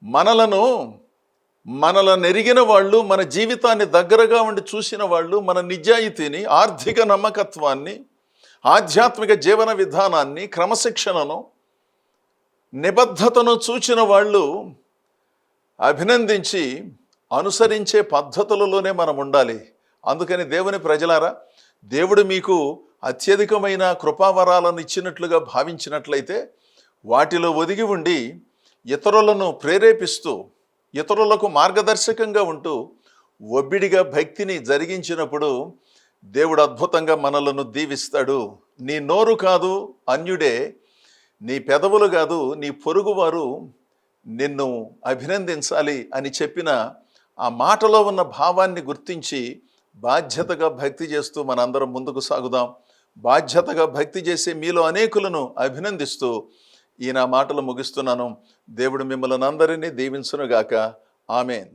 మనలను మనలనెరిగిన వాళ్ళు, మన జీవితాన్ని దగ్గరగా ఉండి చూసిన వాళ్ళు, మన నిజాయితీని, ఆర్థిక నమ్మకత్వాన్ని, ఆధ్యాత్మిక జీవన విధానాన్ని, క్రమశిక్షణను, నిబద్ధతను చూచిన వాళ్ళు అభినందించి అనుసరించే పద్ధతులలోనే మనం ఉండాలి. అందుకని దేవుని ప్రజలారా, దేవుడు మీకు అత్యధికమైన కృపావరాలను ఇచ్చినట్లుగా భావించినట్లయితే వాటిలో ఒదిగి ఉండి ఇతరులను ప్రేరేపిస్తూ, ఇతరులకు మార్గదర్శకంగా ఉంటూ ఒబ్బిడిగా భక్తిని జరిగించినప్పుడు దేవుడు అద్భుతంగా మనలను దీవిస్తాడు. నీ నోరు కాదు అన్యుడే, నీ పెదవులు కాదు నీ పొరుగువారు నిన్ను అభినందించాలి అని చెప్పిన ఆ మాటలో ఉన్న భావాన్ని గుర్తించి బాధ్యతగా భక్తి చేస్తూ మనందరం ముందుకు సాగుదాం. బాధ్యతగా భక్తి చేసే మీలో అనేకులను అభినందిస్తూ ఈ నా మాటలు ముగిస్తున్నాను. దేవుడు మిమ్మల్ని అందరినీ దీవించునుగాక. ఆమేన్.